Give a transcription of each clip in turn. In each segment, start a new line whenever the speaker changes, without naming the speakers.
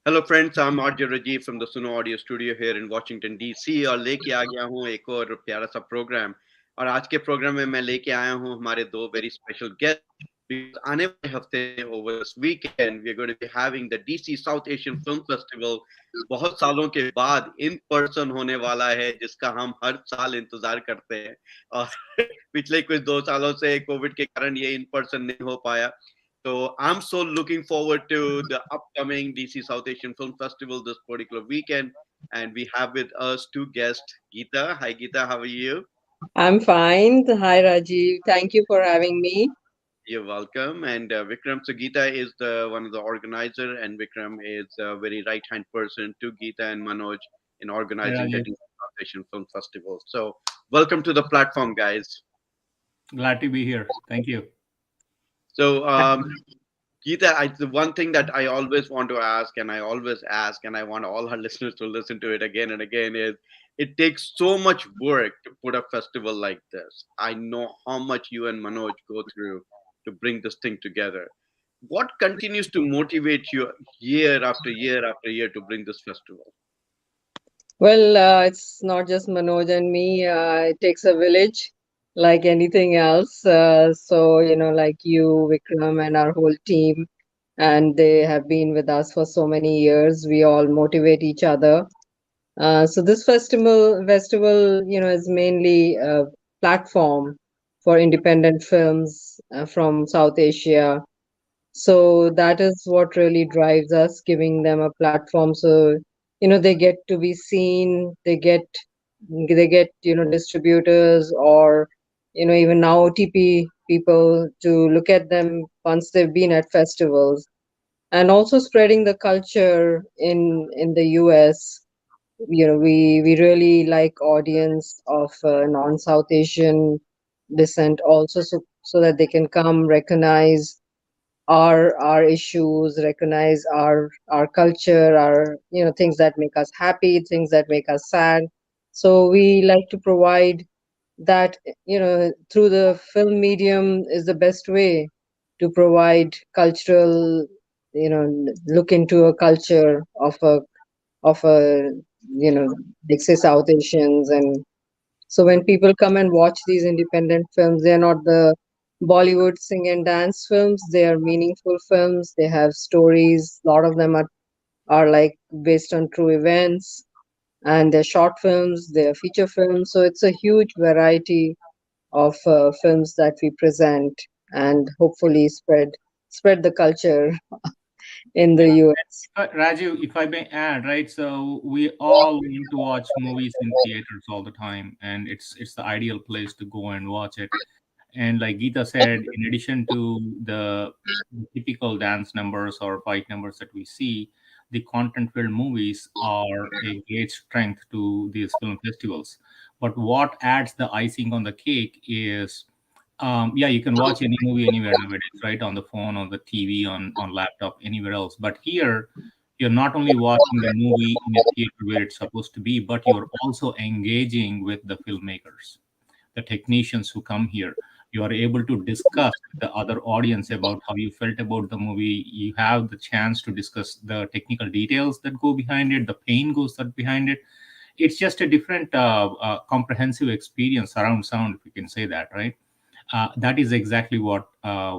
Hello friends, I'm RJ Rajeev from the Suno Audio Studio here in Washington DC और लेके आ गया हूँ एक और प्यारा सा प्रोग्राम। और आज के प्रोग्राम में मैं लेके आया हूँ हमारे दो वेरी स्पेशल गेस्ट। आने वाले हफ्ते over this weekend we are going to be having the DC South Asian film festival. बहुत सालों के बाद इन पर्सन होने वाला है, जिसका हम हर साल इंतजार करते हैं। और पिछले कुछ 2 सालों से कोविड के कारण ये इन पर्सन नहीं हो पाया। So I'm so looking forward to the upcoming DC South Asian Film Festival this particular weekend. And we have with us two guests, Geeta. Hi, Geeta. How are you?
I'm fine. Hi, Rajiv. Thank you for having me.
You're welcome. And Vikram. So Geeta is the one of the organizer, and Vikram is a very right hand person to Geeta and Manoj in
Hi,
organizing the
Rajiv.
DC South Asian Film Festival. So welcome to the platform, guys.
Glad to be here. Thank you.
So Geeta, the one thing that I always want to ask, and I always ask, and I want all our listeners to listen to it again and again, is it takes so much work to put a festival like this. I know how much you and Manoj go through to bring this thing together. What continues to motivate you year after year after year to bring this festival?
Well, it's not just Manoj and me. It takes a village, like anything else. Like you, Vikram, and our whole team, and they have been with us for so many years. We all motivate each other. So this festival, is mainly a platform for independent films from South Asia. So that is what really drives us, giving them a platform. So, they get to be seen, they get, distributors or, even now OTP people to look at them once they've been at festivals. And also spreading the culture in the US. We really like audience of non-South Asian descent also, so that they can come recognize our issues, recognize our culture, our things that make us happy, things that make us sad. So we like to provide that, through the film medium is the best way to provide cultural, look into a culture of a like say South Asians. And so when people come and watch these independent films, they're not the Bollywood sing and dance films. They are meaningful films. They have stories. A lot of them are like based on true events, and they're short films, they're feature films. So it's a huge variety of films that we present, and hopefully spread the culture in the
Yeah.
US.
Rajiv, if I may add, right? So we all want to watch movies in theaters all the time, and it's the ideal place to go and watch it. And like Geeta said, in addition to the typical dance numbers or fight numbers that we see, the content-filled movies are a great strength to these film festivals. But what adds the icing on the cake is, yeah, you can watch any movie anywhere nowadays, right? On the phone, on the TV, on laptop, anywhere else. But here, you're not only watching the movie in a theater where it's supposed to be, but you're also engaging with the filmmakers, the technicians who come here. You are able to discuss with the other audience about how you felt about the movie. You have the chance to discuss the technical details that go behind it, the pain goes that behind it. It's just a different comprehensive experience, surround sound, if you can say that, right? That is exactly what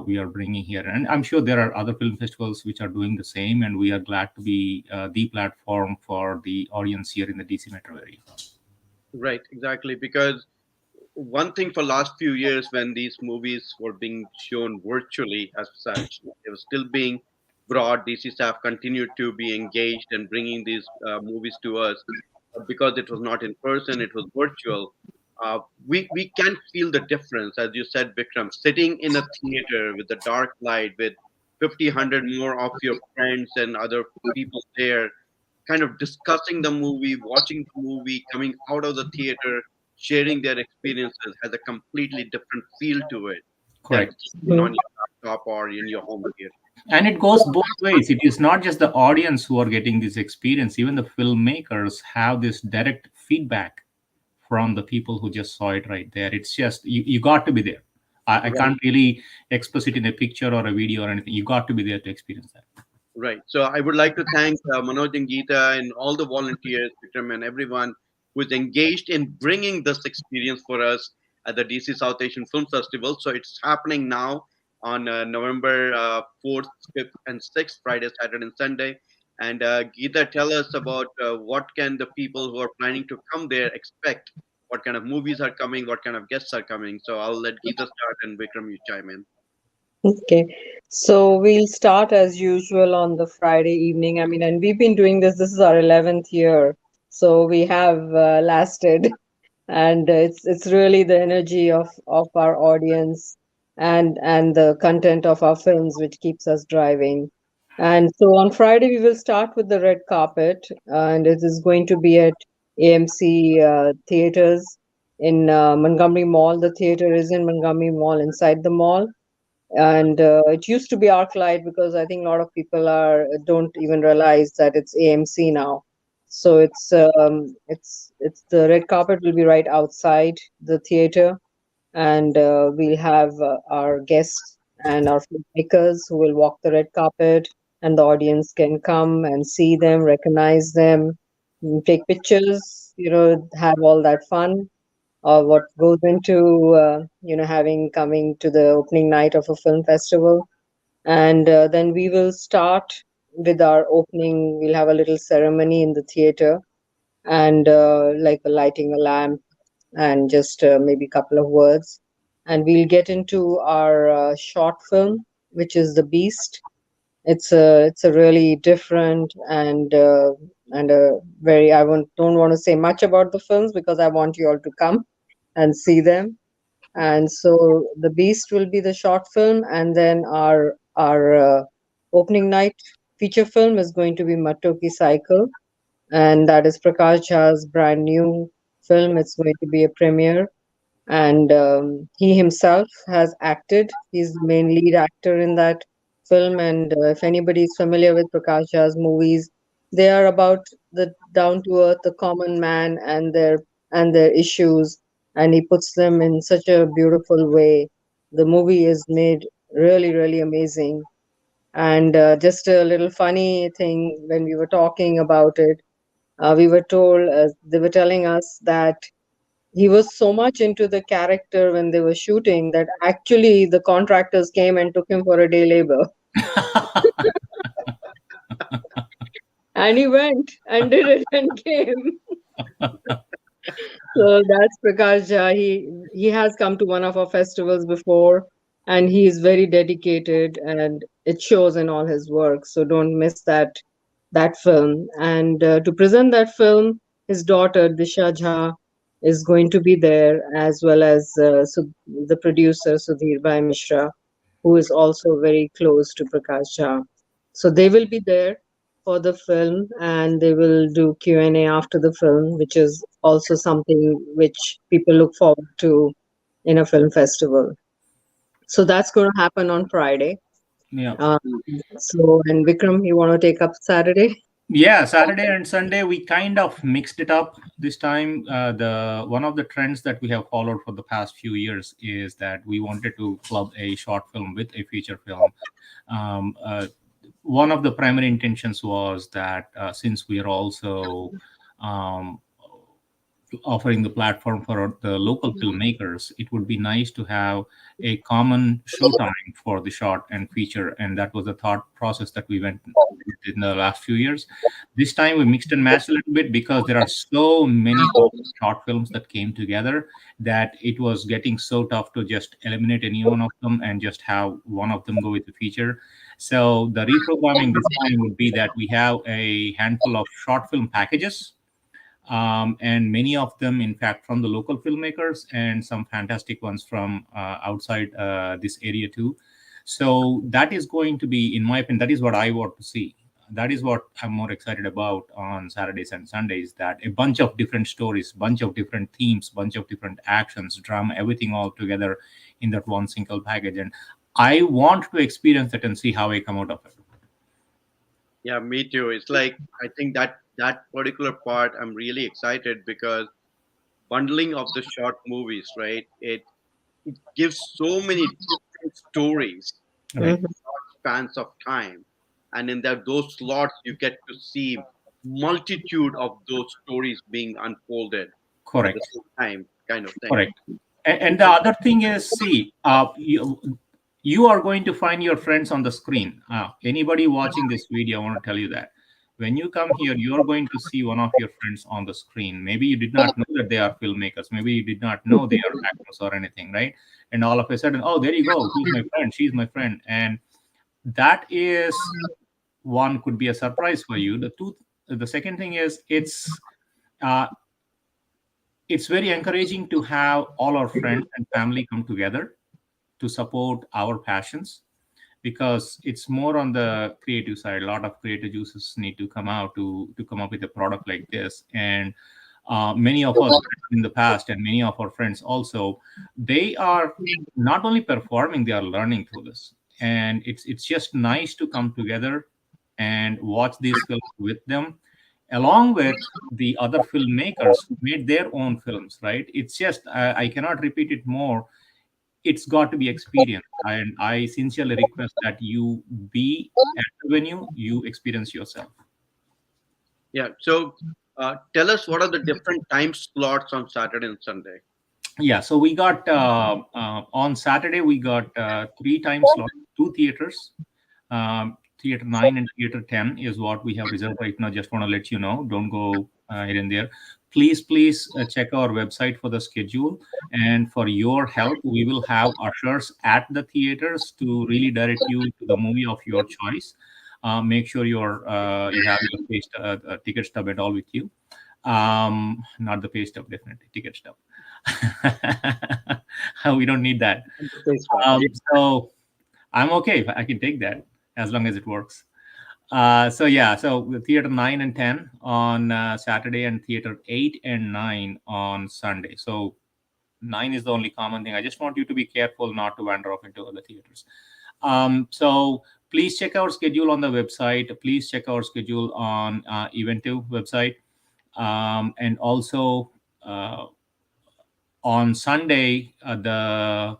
we are bringing here, and I'm sure there are other film festivals which are doing the same, and we are glad to be the platform for the audience here in the DC metro area.
Right, exactly. Because one thing for last few years when these movies were being shown virtually as such, they were still being brought. DC staff continued to be engaged and bringing these movies to us. But because it was not in person, it was virtual. We can feel the difference, as you said, Vikram, sitting in a theater with the dark light, with 50, 100 more of your friends and other people there, kind of discussing the movie, watching the movie, coming out of the theater, sharing their experiences has a completely different feel to it than
Correct.
sitting on your laptop or in your home theater.
And it goes both ways. It is not just the audience who are getting this experience, even the filmmakers have this direct feedback from the people who just saw it right there. It's just you got to be there. I
Right.
can't really express it in a picture or a video or anything. You got to be there to experience that.
Right. So I would like to thank Manoj and Geeta and all the volunteers, Vikram, and everyone who is engaged in bringing this experience for us at the DC South Asian Film Festival. So it's happening now on November 4th, 5th, and 6th, Friday, Saturday, and Sunday. And Geeta, tell us about what can the people who are planning to come there expect? What kind of movies are coming? What kind of guests are coming? So I'll let Geeta start and Vikram, you chime in.
Okay. So we'll start as usual on the Friday evening. I mean, and we've been doing this. This is our 11th year. So we have lasted, and it's really the energy of our audience and the content of our films which keeps us driving. And so on Friday we will start with the red carpet, and it is going to be at AMC theaters in Montgomery Mall. The theater is in Montgomery Mall, inside the mall. And it used to be ArcLight, because I think a lot of people are don't even realize that it's AMC now. So it's the red carpet will be right outside the theater, and we'll have our guests and our filmmakers who will walk the red carpet, and the audience can come and see them, recognize them, take pictures, have all that fun, what goes into having coming to the opening night of a film festival. And then we will start with our opening. We'll have a little ceremony in the theater, and like lighting a lamp, and just maybe a couple of words, and we'll get into our short film, which is The Beast. It's a really different and a very, don't want to say much about the films because I want you all to come and see them. And so The Beast will be the short film, and then our opening night feature film is going to be Matoki Cycle, and that is Prakash Jha's brand new film. It's going to be a premiere, and he himself has acted. He's the main lead actor in that film, and if anybody is familiar with Prakash Jha's movies, they are about the down to earth, the common man, and their issues, and he puts them in such a beautiful way. The movie is made really, really amazing. And just a little funny thing, when we were talking about it, we were told, they were telling us that he was so much into the character when they were shooting that actually the contractors came and took him for a day labor. And he went and did it and came. So that's Prakash Jha. He has come to one of our festivals before, and he is very dedicated, and it shows in all his work. So don't miss that film. And to present that film, his daughter Disha Jha is going to be there, as well as the producer Sudhir Bhai Mishra, who is also very close to Prakash Jha. So they will be there for the film, and they will do Q&A after the film, which is also something which people look forward to in a film festival. So that's going to happen on Friday.
Yeah.
Um, and Vikram, you want to take up Saturday?
Yeah, Saturday and Sunday we kind of mixed it up this time. The one of the trends that we have followed for the past few years is that we wanted to club a short film with a feature film. Um, uh, One of the primary intentions was that since we are also um, offering the platform for the local filmmakers, it would be nice to have a common showtime for the short and feature. And that was the thought process that we went with in the last few years. This time we mixed and matched a little bit because there are so many short films that came together that it was getting so tough to just eliminate any one of them and just have one of them go with the feature. So the reprogramming this time would be that we have a handful of short film packages, and many of them, in fact, from the local filmmakers, and some fantastic ones from outside this area too. So that is going to be, in my opinion, that is what I want to see. That is what I'm more excited about on Saturdays and Sundays. That a bunch of different stories, bunch of different themes, bunch of different actions, drama, everything all together in that one single package. And I want to experience that and see how I come out of it.
Yeah, me too. It's like I think that particular part I'm really excited because bundling of the short movies, right? It gives so many different stories in
Right.
Mhm.
short spans of time. and in those slots you get to see multitude of those stories being unfolded at the
Correct.
same time, kind of thing.
Correct. And the other thing is, see, you are going to find your friends on the screen. Anybody watching this video, I want to tell you that when you come here, you're going to see one of your friends on the screen. Maybe you did not know that they are filmmakers. Maybe you did not know they are actors or anything, right? And all of a sudden, oh, there you go. He's my friend. She's my friend. And that is one could be a surprise for you. The second thing is uh, it's very encouraging to have all our friends and family come together to support our passions, because it's more on the creative side. A lot of creative juices need to come out to come up with a product like this. And many of us in the past, and many of our friends also, they are not only performing, they are learning through this. And it's just nice to come together and watch these films with them, along with the other filmmakers who made their own films, right? It's just, I cannot repeat it more. It's got to be experienced. And I sincerely request that you be at the venue, you experience yourself.
Yeah. So tell us, what are the different time slots on Saturday and Sunday?
Yeah, so we got on Saturday we got 3 time slots, 2 theaters. Theater 9 and Theater 10 is what we have reserved right now. Just want to let you know. Don't go here and there. Please check our website for the schedule. And for your help, we will have ushers at the theaters to really direct you to the movie of your choice. Make sure you have your ticket stub and all with you. Not the pay stub, definitely ticket stub. We don't need that. So I'm okay if I can take that as long as it works. So yeah, so Theater 9 and 10 on Saturday, and Theater 8 and 9 on Sunday. So 9 is the only common thing. I just want you to be careful not to wander off into other theaters. So please check our schedule on the website. Please check our schedule on Eventive website. And also on Sunday, the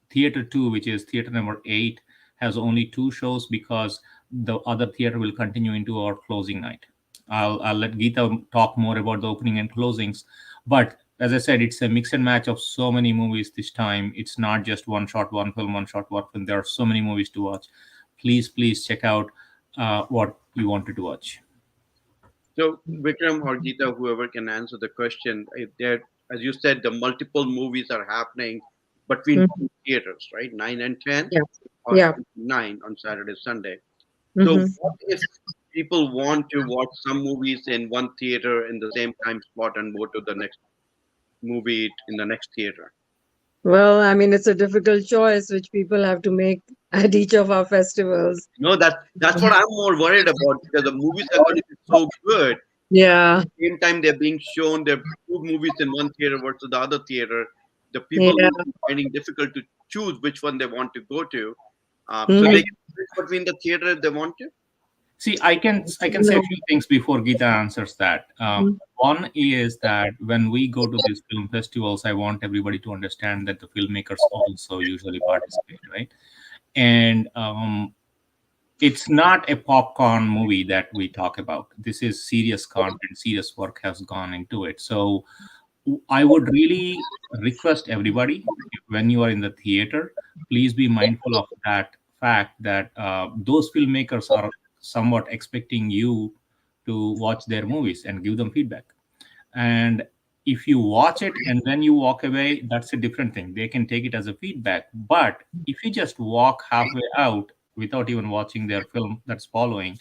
Theater 2, which is theater number 8, has only 2 shows because the other theater will continue into our closing night. I'll let Geeta talk more about the opening and closings. But as I said, it's a mix and match of so many movies this time. It's not just one shot, one film, one shot, one film. There are so many movies to watch. Please check out what you wanted to watch.
So Vikram or Geeta, whoever can answer the question, there, as you said, the multiple movies are happening between two theaters, right? 9 and 10,
Yeah.
or
Yeah.
9 on Saturday, Sunday. So what if people want to watch some movies in one theater in the same time slot and go to the next movie in the next theater?
Well, I mean, it's a difficult choice which people have to make at each of our festivals.
No, that's what I'm more worried about, because the movies are going to be so good.
Yeah.
At the same time, they're being shown, there are 2 movies in one theater versus the other theater. The people
Yeah.
will be finding difficult to choose which one they want to go to. So they can switch between the theater if they want to.
See, I can say a few things before Geeta answers that. One is that when we go to these film festivals, I want everybody to understand that the filmmakers also usually participate, right? And it's not a popcorn movie that we talk about. This is serious content, serious work has gone into it. So I would really request everybody, when you are in the theater, please be mindful of that fact that those filmmakers are somewhat expecting you to watch their movies and give them feedback. And if you watch it and then you walk away, that's a different thing. They can take it as a feedback. But if you just walk halfway out without even watching their film that's following,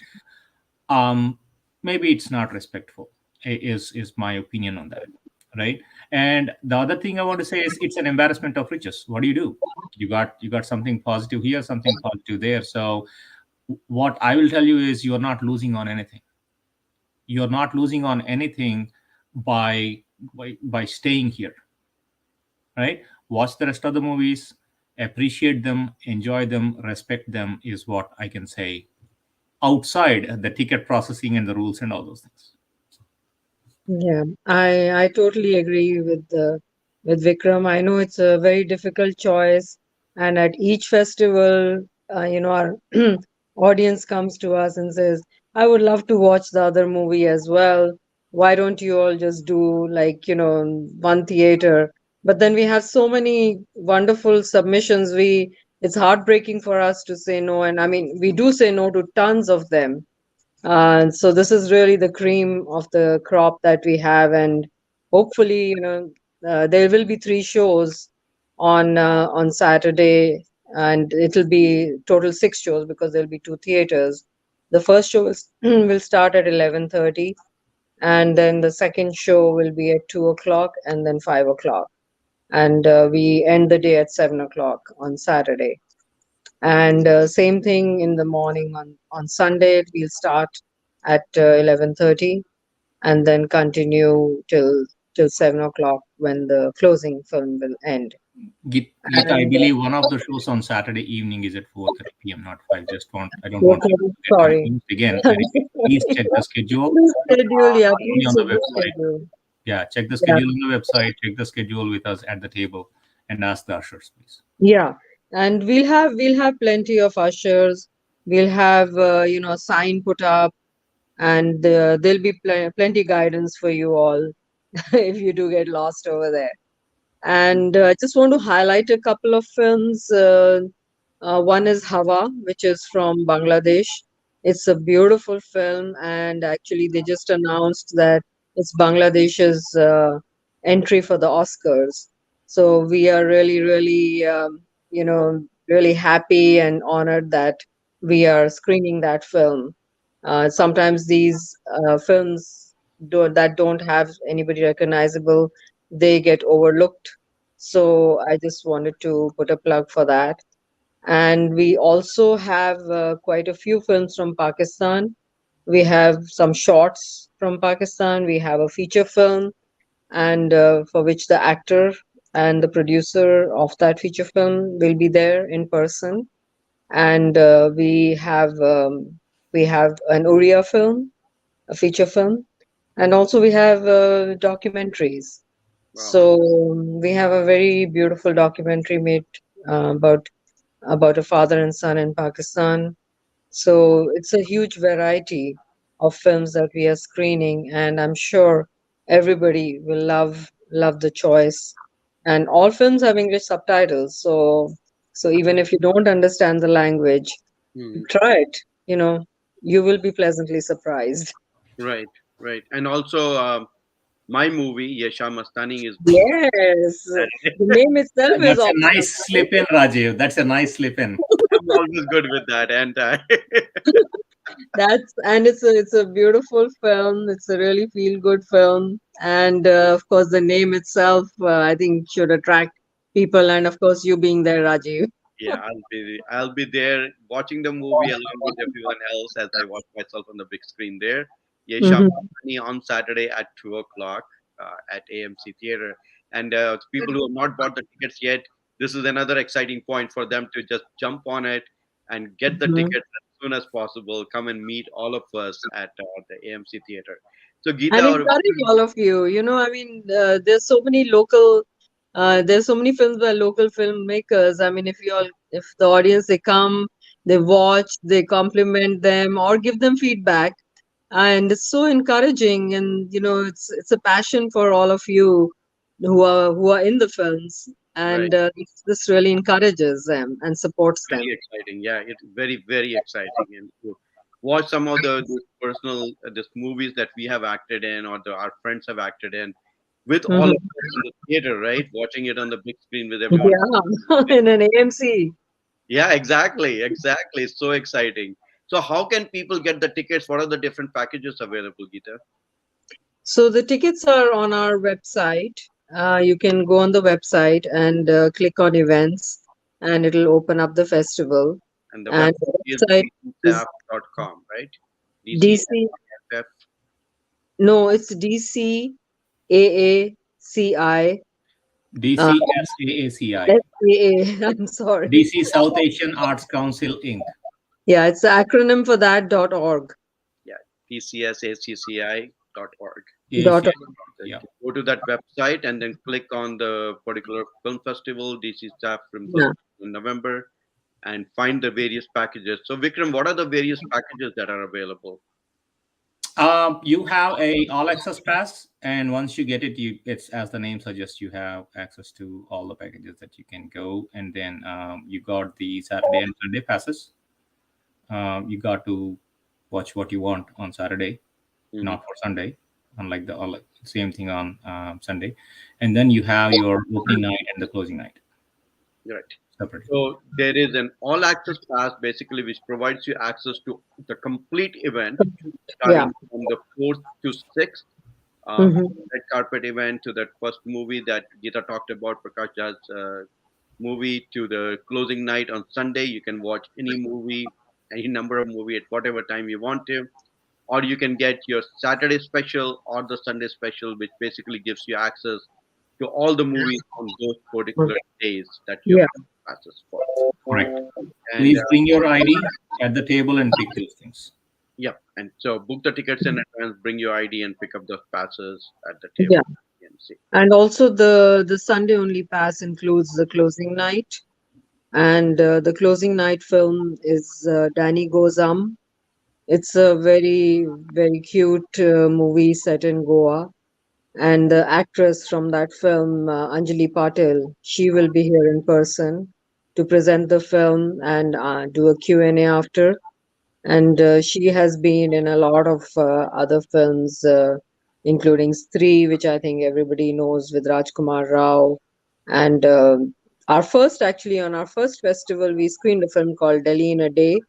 maybe it's not respectful, is my opinion on that, right? And the other thing I want to say is, it's an embarrassment of riches. What do? You got something positive here, something positive there. So what I will tell you is, you're not losing on anything. You're not losing on anything by staying here, right? Watch the rest of the movies, appreciate them, enjoy them, respect them, is what I can say, outside the ticket processing and the rules and all those things.
Yeah, I totally agree with Vikram. I know it's a very difficult choice, and at each festival, our audience comes to us and says, I would love to watch the other movie as well. Why don't you all just do like, one theater? But then we have so many wonderful submissions. It's heartbreaking for us to say no. And I mean, we do say no to tons of them. So this is really the cream of the crop that we have. And hopefully, there will be three shows on Saturday, and it'll be total six shows because there'll be two theaters. The first show will start at 11:30, and then the second show will be at 2 o'clock, and then 5 o'clock, and we end the day at 7 o'clock on Saturday. And same thing in the morning on Sunday. We'll start at 11:30 and then continue till 7 o'clock when the closing film will end.
Geeta, I
And
believe one of the shows on Saturday evening is at 4:30 p.m., not 5. I don't want people to get
sorry.
confused again. I repeat, please check the schedule.
The schedule, yeah,
Only
please
on the
check the
website.
schedule.
Yeah, check the
Yeah.
schedule on the website, check the schedule with us at the table, and ask the ushers, please.
Yeah, and we'll have plenty of ushers. We'll have a sign put up, and there'll be plenty guidance for you all if you do get lost over there. And I just want to highlight a couple of films. One is Hawa, which is from Bangladesh. It's a beautiful film, and actually, they just announced that it's Bangladesh's entry for the Oscars. So we are really, really, really happy and honored that we are screening that film. Sometimes these films that don't have anybody recognizable, they get overlooked. So I just wanted to put a plug for that. And we also have quite a few films from Pakistan. We have some shorts from Pakistan. We have a feature film, and for which the actor and the producer of that feature film will be there in person. And we have an Oriya film, a feature film, and also we have documentaries.
Wow.
So we have a very beautiful documentary made about a father and son in Pakistan. So it's a huge variety of films that we are screening, and I'm sure everybody will love the choice. And all films have English subtitles, so even if you don't understand the language,
Hmm.
try it. You will be pleasantly surprised.
Right, right. And also, my movie, Yesha Mastani, is being
Yes,
Saturday.
the name itself is
That's a
awesome.
nice slip in, Rajiv. That's a nice slip in.
I'm always good with that, and
It's a beautiful film. It's a really feel good film, and of course the name itself I think should attract people, and of course you being there, Rajiv.
yeah, I'll be there watching the movie along with everyone else as I watch myself on the big screen there. Yesha
Mhm.
Mastani on Saturday at 2 o'clock at AMC Theater. And people who have not bought the tickets yet, this is another exciting point for them to just jump on it and get the
Mhm.
tickets as soon as possible. Come and meet all of us at the AMC Theater. So
And
Geeta,
encourage all of you. I mean, there's so many films by local filmmakers. I mean, if the audience, they come, they watch, they compliment them or give them feedback, and it's so encouraging. And it's a passion for all of you who are in the films,
right?
and this really encourages them and supports them.
Very exciting. Yeah, it's very, very exciting. And to watch some of the personal this movies that we have acted in or our friends have acted in with all of
Mhm.
us in the theater, right? Watching it on the big screen with everyone.
Yeah, in an AMC.
Yeah, exactly. Exactly. It's so exciting. So how can people get the tickets? What are the different packages available, Geeta?
So the tickets are on our website. You can go on the website and click on events, and it'll open up the festival.
And the
And
website
the
is
website is
dcstaff.com, right?
DC.
DCSF.
No, it's DCAACI. Uh,
DCSAACI.
SAA. I'm sorry.
DC South Asian Arts Council, Inc.
Yeah, it's the acronym for that .org.
Yeah, dcsacci.org.
Dot
AACI.
org.
So you
Yeah.
can go to that website and then click on the particular film festival, DC staff film
Yeah.
festival in November. and find the various packages. So Vikram, what are the various packages that are available?
You have a all access pass, and once you get it, it's as the name suggests, you have access to all the packages that you can go. And then you got the Saturday and Sunday passes. You got to watch what you want on Saturday, not for Sunday, unlike the same thing on Sunday. And then you have your opening night and the closing night
Right.
separately.
So there is an all access pass basically which provides you access to the complete event
Yeah.
starting from the 4th to 6th red carpet event to that first movie that Geeta talked about, Prakash Jha's movie, to the closing night on Sunday. You can watch any movie, any number of movie at whatever time you want to, or you can get your Saturday special or the Sunday special, which basically gives you access to all the movies on those particular days that you
Yeah.
have passes for.
Correct.
And
Please bring your ID at the table and pick those things.
yeah, and so book the tickets in advance, bring your ID, and pick up the passes at the table.
Yeah. And also the Sunday only pass includes the closing night. And the closing night film is Danny Goes It's a very, very cute movie set in Goa. And the actress from that film, Anjali Patil, she will be here in person to present the film and do a Q&A after. And she has been in a lot of other films, including Stree, which I think everybody knows with Rajkumar Rao. And actually, on our first festival, we screened a film called Delhi in a Day.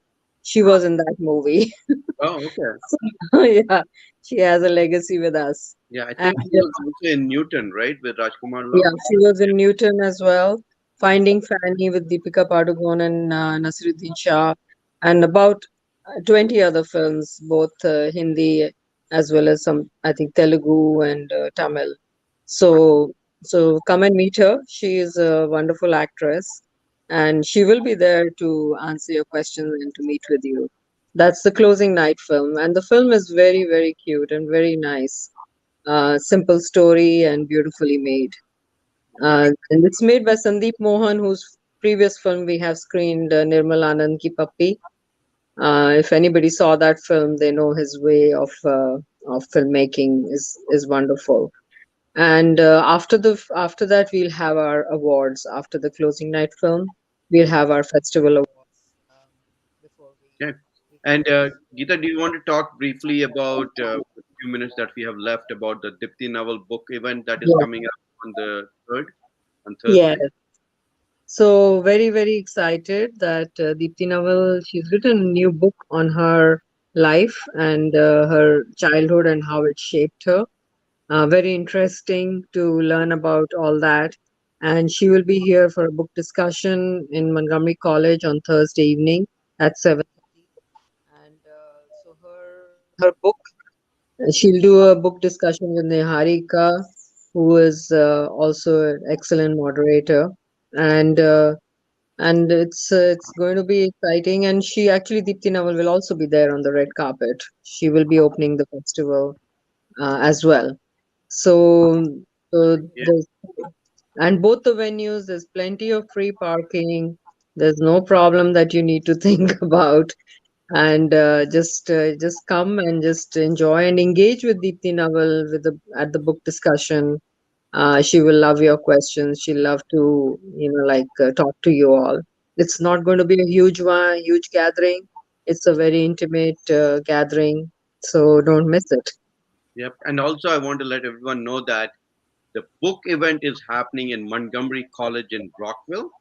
She was in that movie.
Oh, okay.
Yeah, she has a legacy with us.
Yeah, I
And
think he was also in Newton, right, with Rajkumar Rao.
yeah, she was in Newton as well. Finding Fanny with Deepika Padukone and Nasiruddin Shah, and about 20 other films, both Hindi as well as some, I think, Telugu and Tamil. So, so come and meet her. She is a wonderful actress, and she will be there to answer your questions and to meet with you. That's the closing night film, and the film is very, very cute and very nice. Simple story and beautifully made. And it's made by Sandeep Mohan, whose previous film we have screened, Nirmal Anand Ki Pappi. If anybody saw that film, they know his way of filmmaking is wonderful. And after that, we'll have our awards. After the closing night film, we'll have our festival awards. Before
Okay. And Geeta, do you want to talk briefly about the few minutes that we have left about the Dipti Naval book event that is
Yeah.
coming up on the 3rd, on Thursday?
Yes. So very, very excited that Deepti Naval, she's written a new book on her life and her childhood and how it shaped her. Very interesting to learn about all that. And she will be here for a book discussion in Montgomery College on Thursday evening at 7:30. And so her book, she'll do a book discussion with Niharika, who is also an excellent moderator. And it's going to be exciting. And she actually, Deepti Naval, will also be there on the red carpet. She will be opening the festival as well. So, so
Yeah.
there's, and both the venues, there's plenty of free parking. There's no problem that you need to think about. And just come and just enjoy and engage with Deepti Naval at the book discussion. She will love your questions. She'll love to, talk to you all. It's not going to be a huge gathering. It's a very intimate gathering, so don't miss it.
Yep. And also, I want to let everyone know that the book event is happening in Montgomery College in Rockville,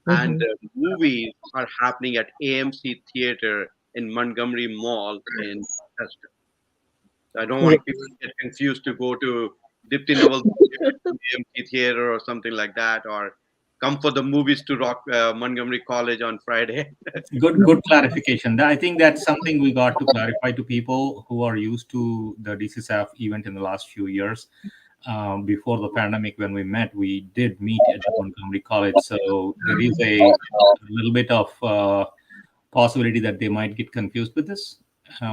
and the movies are happening at AMC Theater in Montgomery Mall in Chester. So I don't want people to get confused to go to Dipti Naval AMC Theater or something like that, or come for the movies to Montgomery College on Friday.
Good clarification. I think that's something we got to clarify to people who are used to the DCSAF event in the last few years. Before the pandemic, when we met, we did meet at the Montgomery College. So there is a little bit of possibility that they might get confused with this.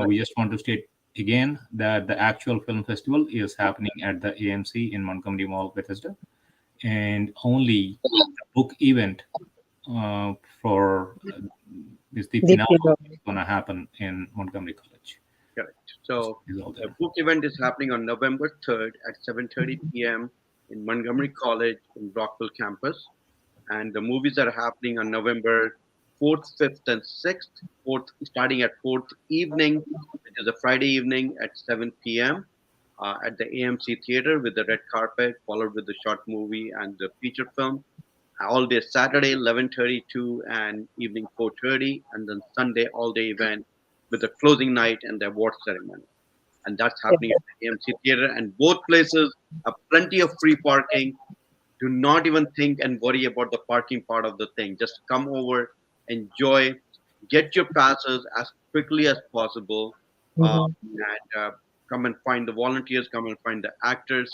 We just want to state again that the actual film festival is happening at the AMC in Montgomery Mall, Bethesda, and only the book event for this the
Deep
finale
Yellow.
is going to happen in Montgomery College.
Correct. So
Is all
the
there.
book event is happening on November 3rd at 7:30 p.m. in Montgomery College in Rockville campus. And the movies are happening on November 4th, 5th, and 6th. 4th, starting at 4th evening, which is a Friday evening at 7 p.m. At the AMC Theater with the red carpet, followed with the short movie and the feature film. All day Saturday 11:30 to and evening 4:30, and then Sunday all day event with the closing night and the award ceremony. And that's happening at the AMC Theater. And both places have plenty of free parking. Do not even think and worry about the parking part of the thing. Just come over, enjoy, get your passes as quickly as possible,
Mhm.
and come and find the volunteers, come and find the actors,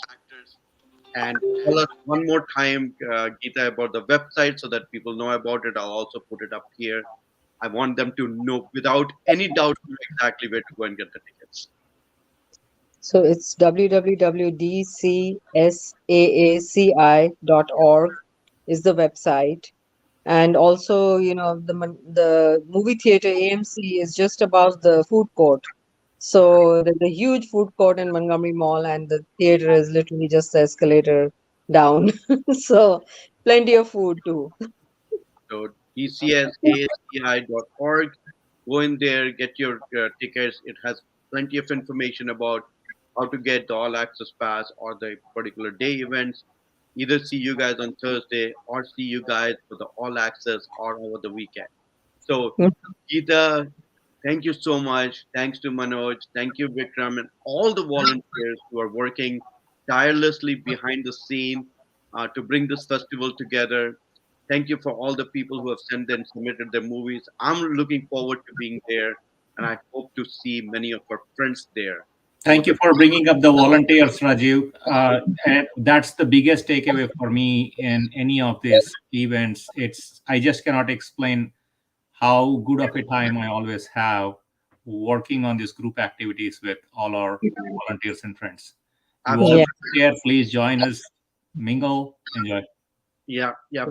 and tell us one more time, Geeta, about the website so that people know about it. I'll also put it up here. I want them to know without any doubt exactly where to go and get the tickets.
So it's www.dcsaaci.org is the website. And also, the movie theater AMC is just above the food court. So there's a huge food court in Montgomery Mall, and the theater is literally just the escalator down. So plenty of food too.
So dcsasci.org. Go in there, get your tickets. It has plenty of information about how to get the all access pass or the particular day events. Either see you guys on Thursday or see you guys for the all access or over the weekend. So, Geeta, thank you so much. Thanks to Manoj. Thank you, Vikram, and all the volunteers who are working tirelessly behind the scene to bring this festival together. Thank you for all the people who have sent and submitted their movies. I'm looking forward to being there, and I hope to see many of our friends there over
Thank
the.
you for bringing up the volunteers, Rajiv. And that's the biggest takeaway for me in any of these events. It's I just cannot explain how good of a time I always have working on these group activities with all our volunteers and friends. You all
Yeah.
Absolutely.
here, please join us, mingle, enjoy.
Yeah, yeah,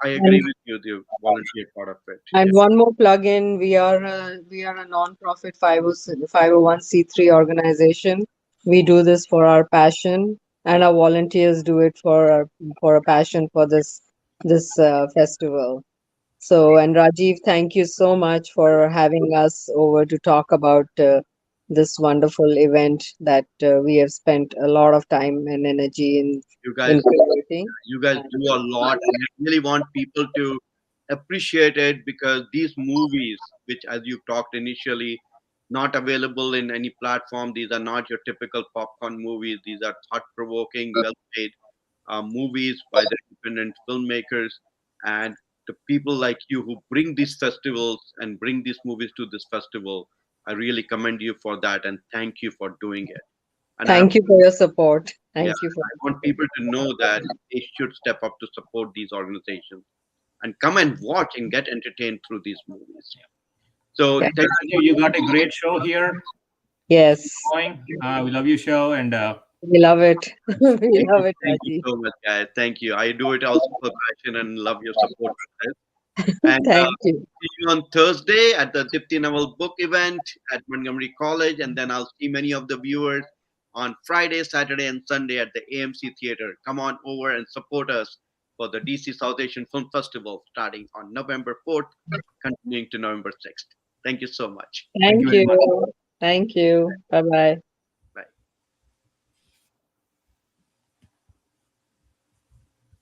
I agree
And
with you, the volunteer part of it.
and
Yeah.
one more plug-in, we are a non-profit 501c3 organization. We do this for our passion, and our volunteers do it for a passion for this festival. So, and Rajiv, thank you so much for having us over to talk about this wonderful event that we have spent a lot of time and energy
You
in
guys
creating.
you guys do a lot, and I really want people to appreciate it because these movies, which as you talked initially, not available in any platform. These are not your typical popcorn movies. These are thought-provoking, well-made movies by the independent filmmakers, and the people like you who bring these festivals and bring these movies to this festival. I really commend you for that, and thank you for doing it. And I
Thank you for your support.
yeah,
Thank you for
I want people to know that they should step up to support these organizations and come and watch and get entertained through these movies. So
yeah.
thank
Rajiv, you got a great show here.
Yes,
Going. We love your show, and
we love it. We love it,
thank you
Rajiv.
so much, guys. Thank you. I do it also for passion and love your support for this. And
Thank you.
see you on Thursday at the Dipti Naval book event at Montgomery College, and then I'll see many of the viewers on Friday, Saturday, and Sunday at the AMC Theater. Come on over and support us for the DC South Asian Film Festival starting on November 4th, continuing to November 6th. Thank you so much.
thank you
Thank
very much.
you. Thank you. Bye bye.